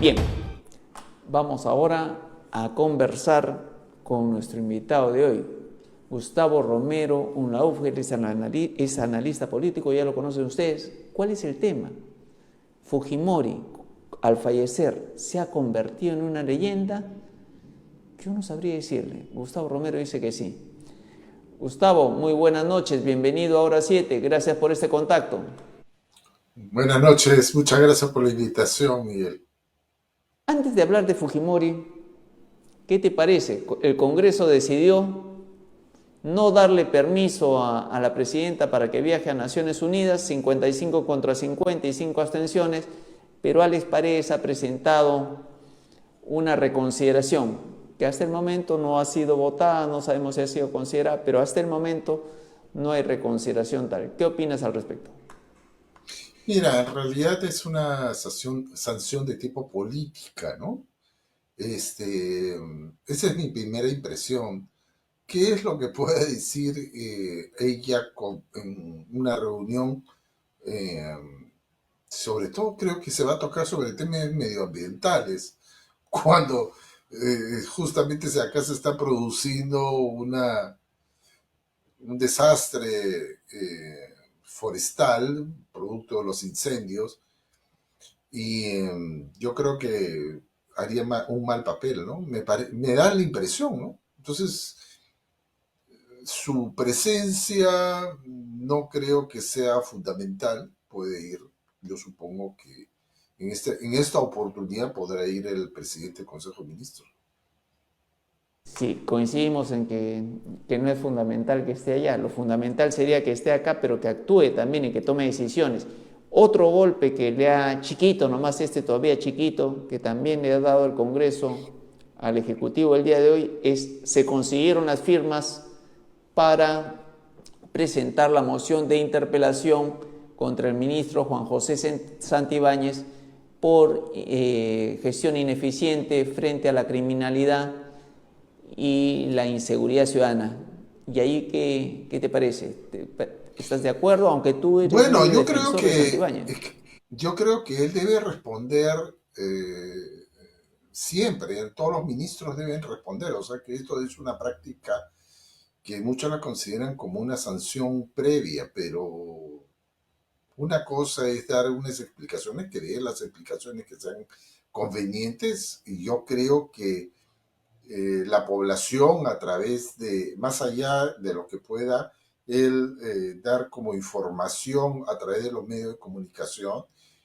Bien, vamos ahora a conversar con nuestro invitado de hoy, Gustavo Romero Unlaúfger, es analista político, ya lo conocen ustedes. ¿Cuál es el tema? Fujimori, al fallecer, se ha convertido en una leyenda. Yo no sabría decirle. Gustavo Romero dice que sí. Gustavo, muy buenas noches, bienvenido a Hora 7, gracias por este contacto. Buenas noches, muchas gracias por la invitación, Miguel. Antes de hablar de Fujimori, ¿qué te parece? El Congreso decidió no darle permiso a la presidenta para que viaje a Naciones Unidas, 55 contra 55 abstenciones, pero Alex Paredes ha presentado una reconsideración que hasta el momento no ha sido votada, no sabemos si ha sido considerada, pero hasta el momento no hay reconsideración tal. ¿Qué opinas al respecto? Mira, en realidad es una sanción de tipo política, ¿no? Esa es mi primera impresión. ¿Qué es lo que puede decir ella en una reunión? eh, Sobre todo creo que se va a tocar sobre temas medioambientales, cuando justamente acá se está produciendo un desastre forestal, producto de los incendios, y yo creo que haría un mal papel, ¿no? Me da la impresión, ¿no? Entonces, su presencia no creo que sea fundamental, puede ir, yo supongo que en esta oportunidad podrá ir el presidente del Consejo de Ministros. Sí, coincidimos en que no es fundamental que esté allá. Lo fundamental sería que esté acá, pero que actúe también y que tome decisiones. Otro golpe que le ha chiquito, nomás este todavía chiquito, que también le ha dado el Congreso al Ejecutivo el día de hoy, es se consiguieron las firmas para presentar la moción de interpelación contra el ministro Juan José Santibáñez por gestión ineficiente frente a la criminalidad y la inseguridad ciudadana. ¿Y ahí qué te parece? ¿Estás de acuerdo? Aunque tú eres Bueno, muy defensor de Santibáñez. yo creo que él debe responder siempre, todos los ministros deben responder, o sea que esto es una práctica que muchos la consideran como una sanción previa, pero una cosa es dar unas explicaciones, que dé las explicaciones que sean convenientes, y yo creo que la población a través de, más allá de lo que pueda él dar como información a través de los medios de comunicación,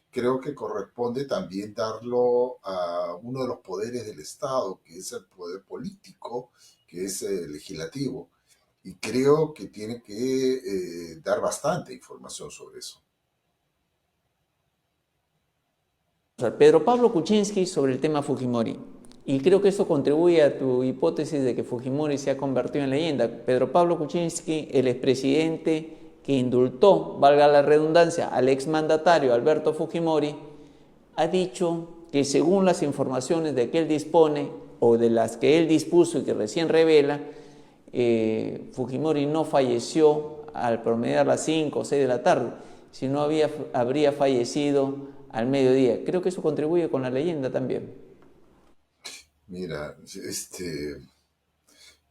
creo que corresponde también darlo a uno de los poderes del Estado, que es el poder político, que es el legislativo. Y creo que tiene que dar bastante información sobre eso. Pedro Pablo Kuczynski sobre el tema Fujimori. Y creo que esto contribuye a tu hipótesis de que Fujimori se ha convertido en leyenda. Pedro Pablo Kuczynski, el expresidente que indultó, valga la redundancia, al exmandatario Alberto Fujimori, ha dicho que según las informaciones de que él dispone o de las que él dispuso y que recién revela, Fujimori no falleció al promediar las 5 o 6 de la tarde, sino habría fallecido al mediodía. Creo que eso contribuye con la leyenda también. Mira,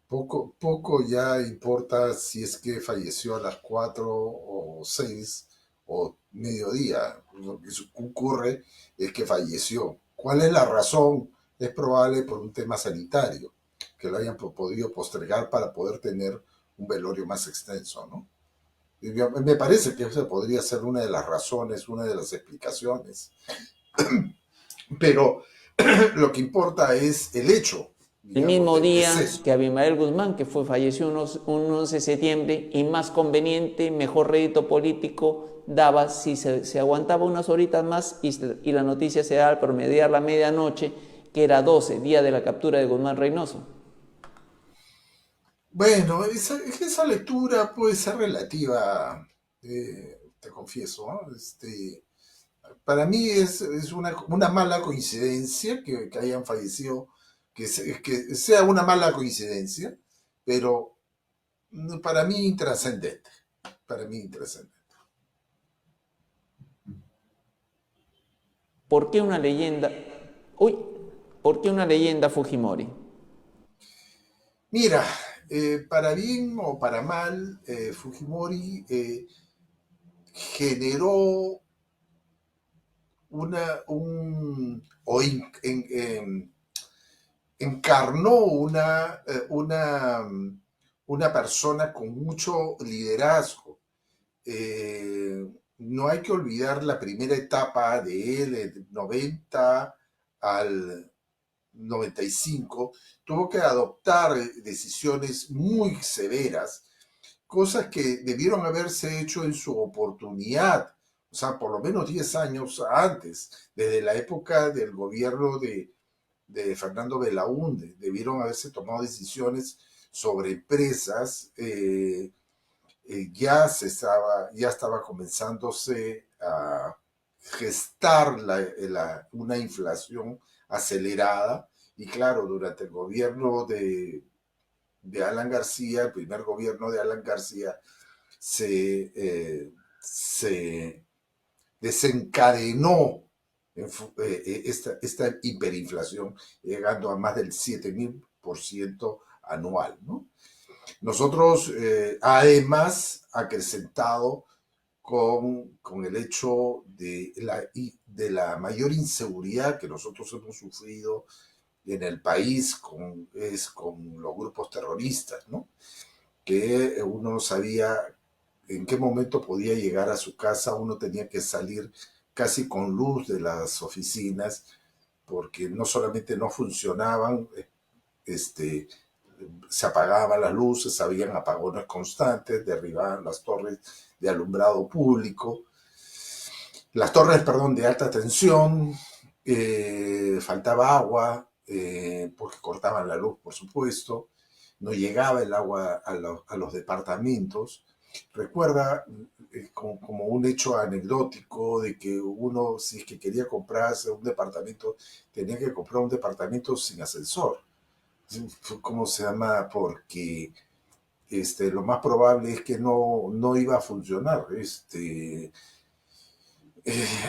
poco ya importa si es que falleció a las 4 o 6 o mediodía. Lo que ocurre es que falleció. ¿Cuál es la razón? Es probable por un tema sanitario, que lo hayan podido postergar para poder tener un velorio más extenso, ¿no? Y me parece que esa podría ser una de las razones, una de las explicaciones. Pero lo que importa es el hecho, El digamos, mismo del día deceso. que Abimael Guzmán, que falleció un 11 de septiembre, y más conveniente, mejor rédito político daba si se aguantaba unas horitas más y la noticia se da al promediar la medianoche, que era 12, día de la captura de Guzmán Reynoso. Bueno, esa lectura puede ser relativa, te confieso, ¿no? Para mí es una mala coincidencia que hayan fallecido, que sea una mala coincidencia, pero para mí intrascendente, para mí intrascendente. ¿Por qué una leyenda? Uy, ¿por qué una leyenda Fujimori? Mira, para bien o para mal, Fujimori generó encarnó una persona con mucho liderazgo. No hay que olvidar la primera etapa de él, del 90 al 95, tuvo que adoptar decisiones muy severas, cosas que debieron haberse hecho en su oportunidad, o sea, por lo menos 10 años antes, desde la época del gobierno de Fernando Belaúnde, debieron haberse tomado decisiones sobre empresas, ya estaba comenzándose a gestar una inflación acelerada y claro, durante el gobierno de Alan García, el primer gobierno de Alan García, se desencadenó esta hiperinflación, llegando a más del 7.000% anual, ¿no? Nosotros, además, acrecentado con el hecho de la mayor inseguridad que nosotros hemos sufrido en el país con los grupos terroristas, ¿no? Que uno no sabía en qué momento podía llegar a su casa, uno tenía que salir casi con luz de las oficinas, porque no solamente no funcionaban, este, se apagaban las luces, habían apagones constantes, derribaban las torres de alumbrado público, las torres, perdón, de alta tensión, faltaba agua, porque cortaban la luz, por supuesto, no llegaba el agua a los departamentos. Recuerda como un hecho anecdótico de que uno, si es que quería comprarse un departamento, tenía que comprar un departamento sin ascensor. ¿Cómo se llama? Porque lo más probable es que no iba a funcionar.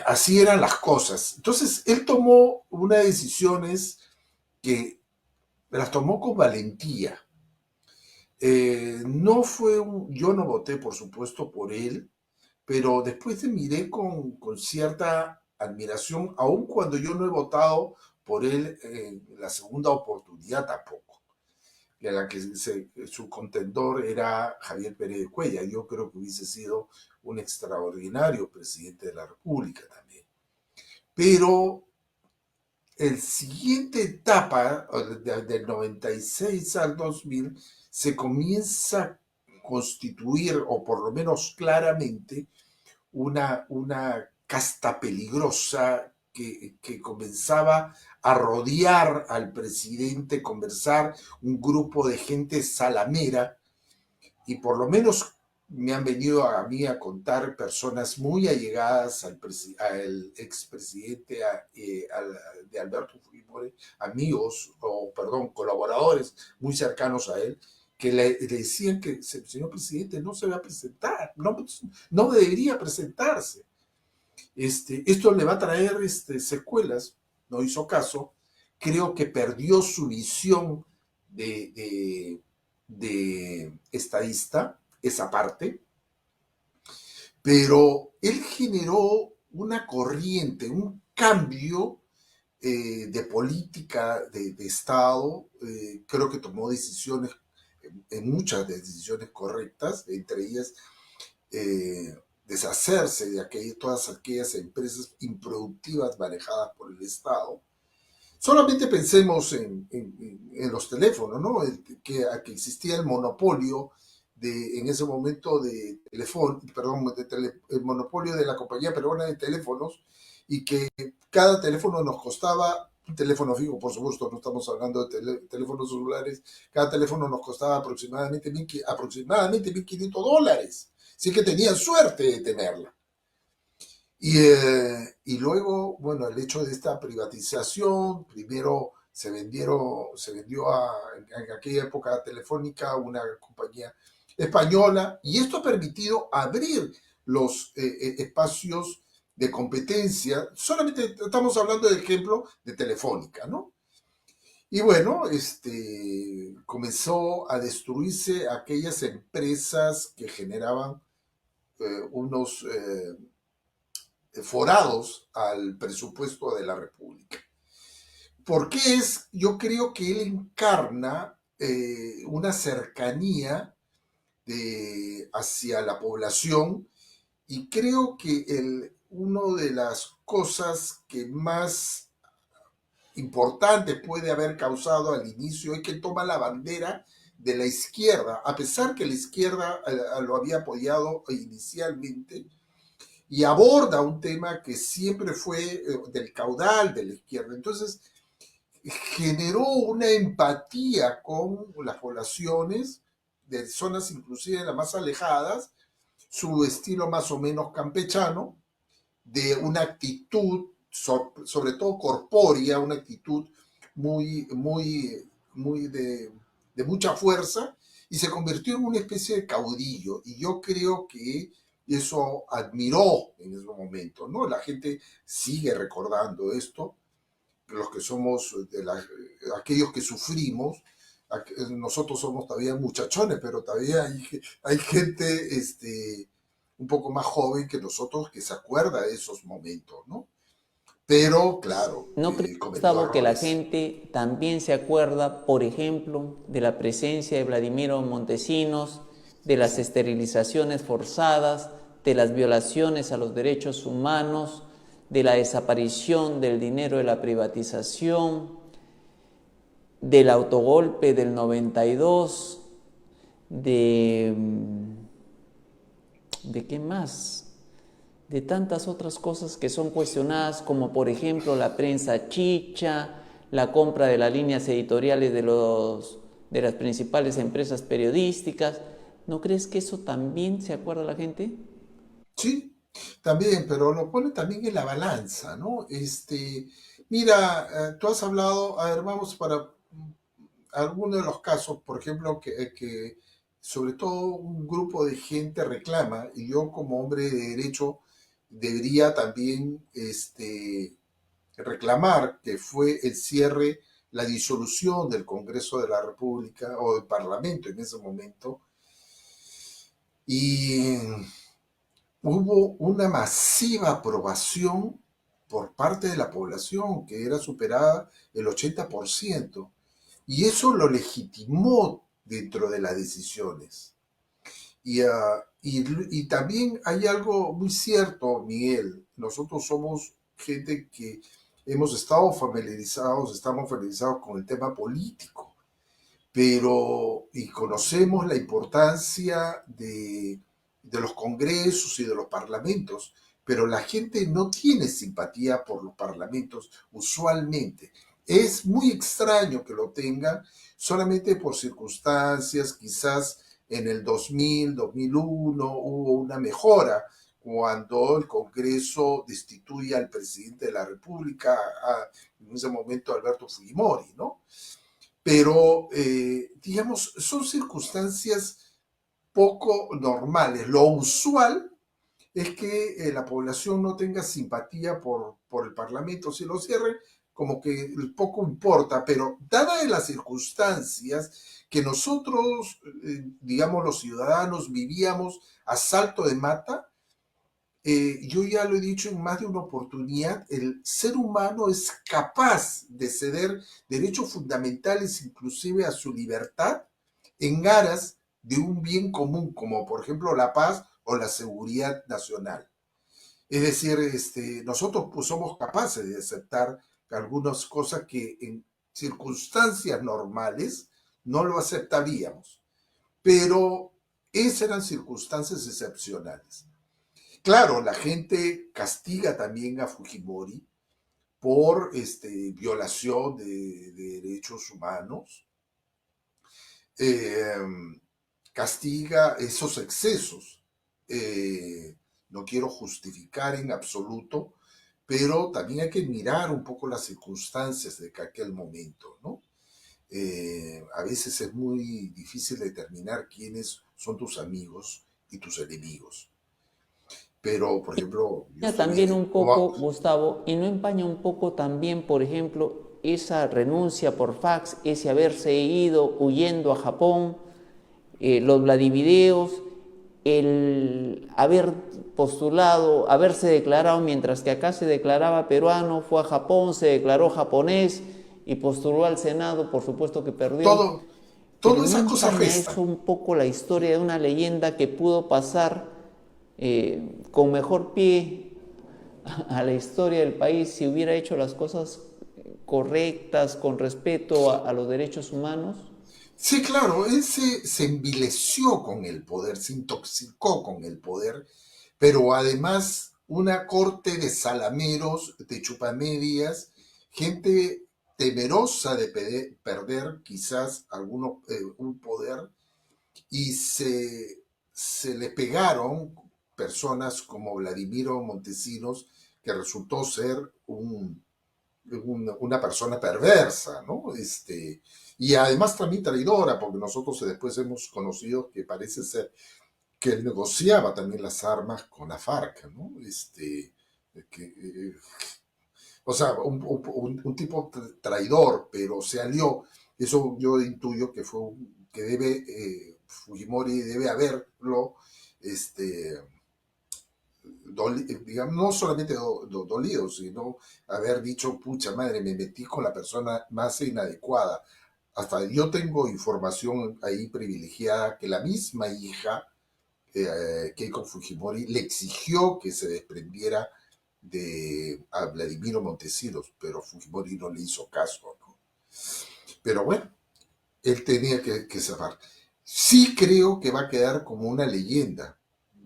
Así eran las cosas. Entonces, él tomó unas decisiones que las tomó con valentía. Yo no voté, por supuesto, por él, pero después te miré con cierta admiración, aun cuando yo no he votado por él en la segunda oportunidad tampoco, en la que su contendor era Javier Pérez de Cuellar. Yo creo que hubiese sido un extraordinario presidente de la República también. Pero el siguiente etapa, del 96 al 2000, se comienza a constituir, o por lo menos claramente, una casta peligrosa que comenzaba a rodear al presidente, conversar, un grupo de gente salamera, y por lo menos me han venido a mí a contar personas muy allegadas al expresidente de Alberto Fujimori, amigos, o perdón, colaboradores muy cercanos a él, que le decían que, señor presidente, no se va a presentar, no debería presentarse. Esto le va a traer secuelas. No hizo caso. Creo que perdió su visión de estadista, esa parte, pero él generó una corriente, un cambio de política de Estado. Creo que tomó decisiones, muchas decisiones correctas, entre ellas deshacerse de todas aquellas empresas improductivas manejadas por el Estado. Solamente pensemos en los teléfonos, ¿no? Que existía el monopolio en ese momento de teléfono, perdón, el monopolio de la compañía peruana de teléfonos, y que cada teléfono nos costaba, un teléfono fijo, por supuesto, no estamos hablando de teléfonos celulares, cada teléfono nos costaba aproximadamente $1.500, así que tenían suerte de tenerla. Y luego, bueno, el hecho de esta privatización, primero se vendió en aquella época a Telefónica, una compañía española, y esto ha permitido abrir los espacios de competencia. Solamente estamos hablando del ejemplo de Telefónica, ¿no? Y bueno, comenzó a destruirse aquellas empresas que generaban unos forados al presupuesto de la República. ¿Por qué es? Yo creo que él encarna una cercanía hacia la población y creo que una de las cosas que más importantes puede haber causado al inicio es que toma la bandera de la izquierda, a pesar que la izquierda lo había apoyado inicialmente, y aborda un tema que siempre fue del caudal de la izquierda. Entonces, generó una empatía con las poblaciones de zonas inclusive las más alejadas, su estilo más o menos campechano, de una actitud, sobre todo corpórea, una actitud muy de mucha fuerza, y se convirtió en una especie de caudillo. Y yo creo que eso admiró en ese momento, ¿no? La gente sigue recordando esto, los que somos aquellos que sufrimos, nosotros somos todavía muchachones, pero todavía hay gente un poco más joven que nosotros que se acuerda de esos momentos, ¿no? Pero, claro, ¿No crees, cometió Gustavo, que la errores. gente también se acuerda, por ejemplo, de la presencia de Vladimiro Montesinos, de las Sí, esterilizaciones forzadas, de las violaciones a los derechos humanos, de la desaparición del dinero de la privatización, del autogolpe del 92, ¿de qué más? De tantas otras cosas que son cuestionadas, como por ejemplo la prensa chicha, la compra de las líneas editoriales de las principales empresas periodísticas. ¿No crees que eso también se acuerda la gente? sí, también, pero lo pone también en la balanza, ¿no? Mira, tú has hablado, a ver, vamos para algunos de los casos, por ejemplo, que sobre todo un grupo de gente reclama, y yo como hombre de derecho debería también reclamar, que fue el cierre, la disolución del Congreso de la República o del Parlamento en ese momento, y hubo una masiva aprobación por parte de la población que era superada el 80%. Y eso lo legitimó dentro de las decisiones. Y también hay algo muy cierto, Miguel. Nosotros somos gente que estamos familiarizados con el tema político, y conocemos la importancia de los congresos y de los parlamentos, pero la gente no tiene simpatía por los parlamentos usualmente. Es muy extraño que lo tengan solamente por circunstancias, quizás en el 2001 hubo una mejora cuando el Congreso destituye al presidente de la República, en ese momento Alberto Fujimori, ¿no? Pero, digamos, son circunstancias poco normales. Lo usual es que la población no tenga simpatía por el Parlamento. Si lo cierren, como que poco importa, pero dadas las circunstancias que nosotros, digamos, los ciudadanos vivíamos a salto de mata, yo ya lo he dicho en más de una oportunidad, el ser humano es capaz de ceder derechos fundamentales, inclusive a su libertad, en aras de un bien común, como por ejemplo la paz o la seguridad nacional. Es decir, nosotros pues, somos capaces de aceptar algunas cosas que en circunstancias normales no lo aceptaríamos, pero esas eran circunstancias excepcionales. Claro, la gente castiga también a Fujimori por violación de derechos humanos, eh, castiga esos excesos. No quiero justificar en absoluto, pero también hay que mirar un poco las circunstancias de aquel momento, ¿no? A veces es muy difícil determinar quiénes son tus amigos y tus enemigos. Pero, por ejemplo, yo Empaña soy también un Cuba. poco, Gustavo, y no empaña un poco también, por ejemplo, esa renuncia por fax, ese haberse ido huyendo a Japón, los Vladivideos, el haber postulado, haberse declarado, mientras que acá se declaraba peruano, fue a Japón, se declaró japonés y postuló al Senado, por supuesto que perdió, Todo, pero todas no esas cosas empaña eso restan. un poco la historia de una leyenda que pudo pasar con mejor pie a la historia del país si hubiera hecho las cosas correctas, con respeto a los derechos humanos. Sí, claro, él se envileció con el poder, se intoxicó con el poder, pero además una corte de salameros, de chupamedias, gente temerosa de perder quizás un poder, y se le pegaron personas como Vladimiro Montesinos, que resultó ser una persona perversa, ¿no? Y además también traidora, porque nosotros después hemos conocido que parece ser que él negociaba también las armas con la FARC, ¿no? Que, o sea, un tipo traidor, pero se alió. Eso yo intuyo que que debe, Fujimori debe haberlo, este, digamos, no solamente dolido, sino haber dicho, pucha madre, me metí con la persona más inadecuada. Hasta yo tengo información ahí privilegiada que la misma hija, Keiko Fujimori, le exigió que se desprendiera a Vladimiro Montesinos, pero Fujimori no le hizo caso, ¿no? Pero bueno, él tenía que cerrar. Sí creo que va a quedar como una leyenda.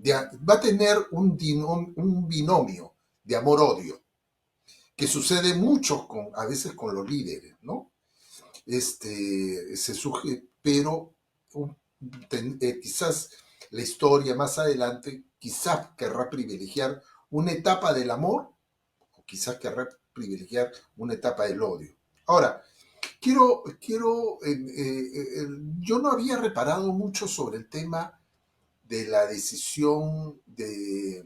Va a tener un binomio de amor-odio, que sucede mucho a veces con los líderes, ¿no? Se surge, pero quizás la historia más adelante, quizás querrá privilegiar una etapa del amor, o quizás querrá privilegiar una etapa del odio. Ahora, yo no había reparado mucho sobre el tema de la decisión de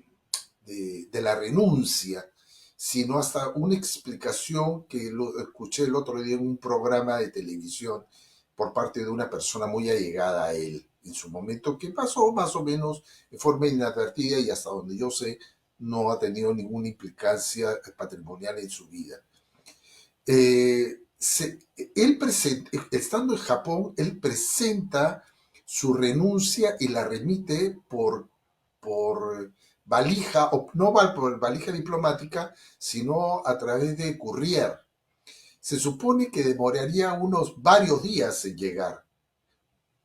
la renuncia, sino hasta una explicación que lo escuché el otro día en un programa de televisión por parte de una persona muy allegada a él en su momento, que pasó más o menos de forma inadvertida y hasta donde yo sé no ha tenido ninguna implicancia patrimonial en su vida. Estando en Japón, él presenta su renuncia y la remite por valija, o no por valija diplomática, sino a través de courier. Se supone que demoraría unos varios días en llegar.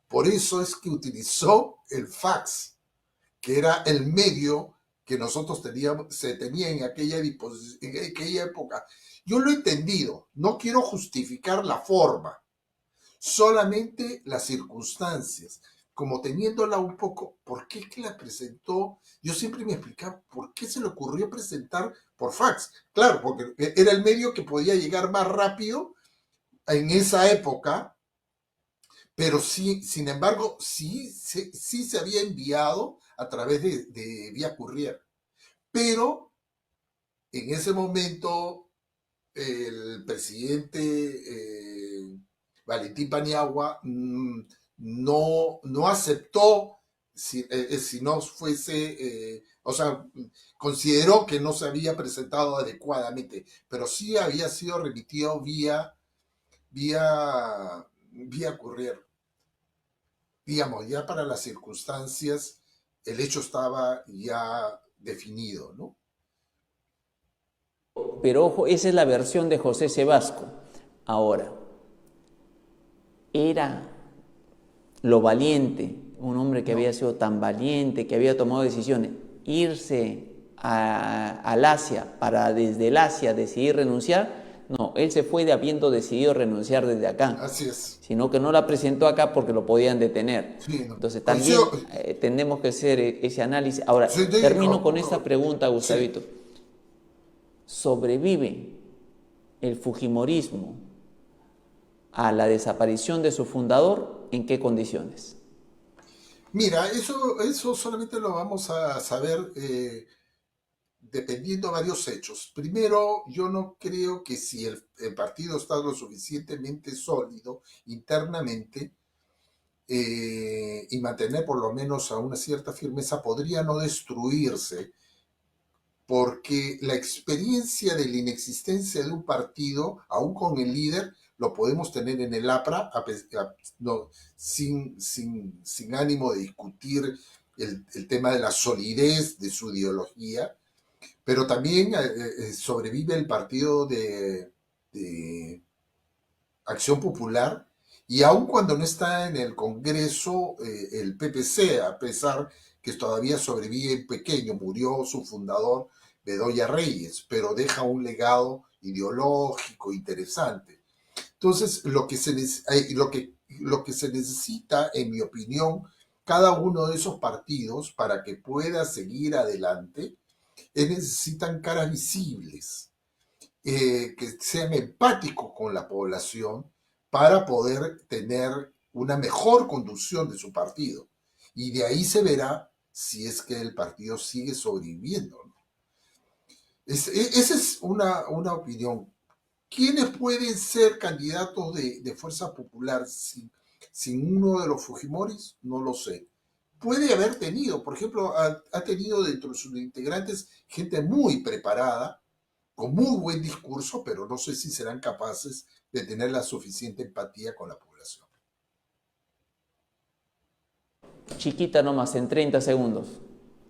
Por eso es que utilizó el fax, que era el medio que nosotros se tenía en aquella época. Yo lo he entendido, no quiero justificar la forma, solamente las circunstancias, como teniéndola un poco, ¿por qué que la presentó? Yo siempre me explicaba, ¿por qué se le ocurrió presentar por fax? Claro, porque era el medio que podía llegar más rápido en esa época, pero sí, sin embargo, sí se había enviado a través de vía courier. Pero en ese momento el presidente Valentín Paniagua no aceptó si no fuese, o sea, consideró que no se había presentado adecuadamente, pero sí había sido remitido vía courier. Digamos, ya para las circunstancias, el hecho estaba ya definido, ¿no? Pero ojo, esa es la versión de José Sebasco. Ahora, era lo valiente, un hombre que había No, sido tan valiente, que había tomado decisiones, irse al Asia para desde el Asia decidir renunciar. No, él se fue habiendo decidido renunciar desde acá, así es. sino que no la presentó acá porque lo podían detener. Sí, no. Entonces Coincido, también tenemos que hacer ese análisis. Ahora, sí, termino con esta pregunta, sí. Gustavito. ¿Sobrevive el Fujimorismo a la desaparición de su fundador? ¿En qué condiciones? Mira, eso solamente lo vamos a saber dependiendo de varios hechos. Primero, yo no creo que si el partido está lo suficientemente sólido internamente y mantener por lo menos a una cierta firmeza, podría no destruirse, porque la experiencia de la inexistencia de un partido, aún con el líder, lo podemos tener en el APRA, no, sin ánimo de discutir el tema de la solidez de su ideología, pero también sobrevive el partido de Acción Popular, y aun cuando no está en el Congreso, el PPC, a pesar que todavía sobrevive pequeño, murió su fundador, Bedoya Reyes, pero deja un legado ideológico interesante. Entonces, lo que se necesita, en mi opinión, cada uno de esos partidos para que pueda seguir adelante, necesitan caras visibles, que sean empáticos con la población para poder tener una mejor conducción de su partido. Y de ahí se verá si es que el partido sigue sobreviviendo, ¿no? Esa es una opinión. ¿Quiénes pueden ser candidatos de Fuerza Popular sin uno de los Fujimoris? No lo sé. Puede haber tenido, por ejemplo, ha tenido dentro de sus integrantes gente muy preparada, con muy buen discurso, pero no sé si serán capaces de tener la suficiente empatía con la población. Chiquita nomás, en 30 segundos.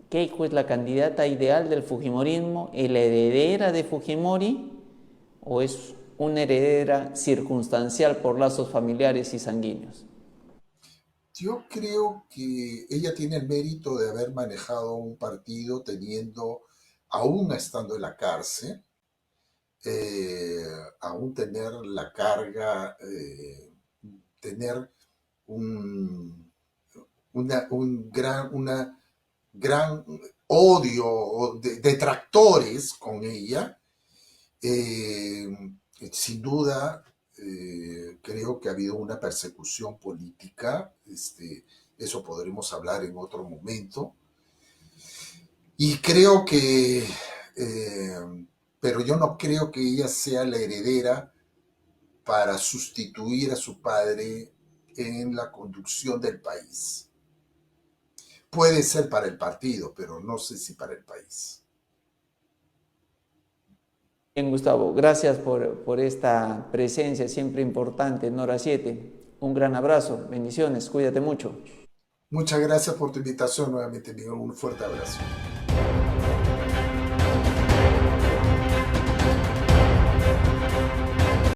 ¿Keiko es la candidata ideal del Fujimorismo, la heredera de Fujimori, o es una heredera circunstancial por lazos familiares y sanguíneos? Yo creo que ella tiene el mérito de haber manejado un partido teniendo, aún estando en la cárcel, eh, aún tener la carga, tener un, una gran odio de detractores con ella. Eh, Sin duda, creo que ha habido una persecución política, eso podremos hablar en otro momento, y creo que, pero yo no creo que ella sea la heredera para sustituir a su padre en la conducción del país. Puede ser para el partido, pero no sé si para el país. Bien, Gustavo, gracias por esta presencia siempre importante en Hora 7. Un gran abrazo, bendiciones, cuídate mucho. Muchas gracias por tu invitación nuevamente, Miguel. Un fuerte abrazo.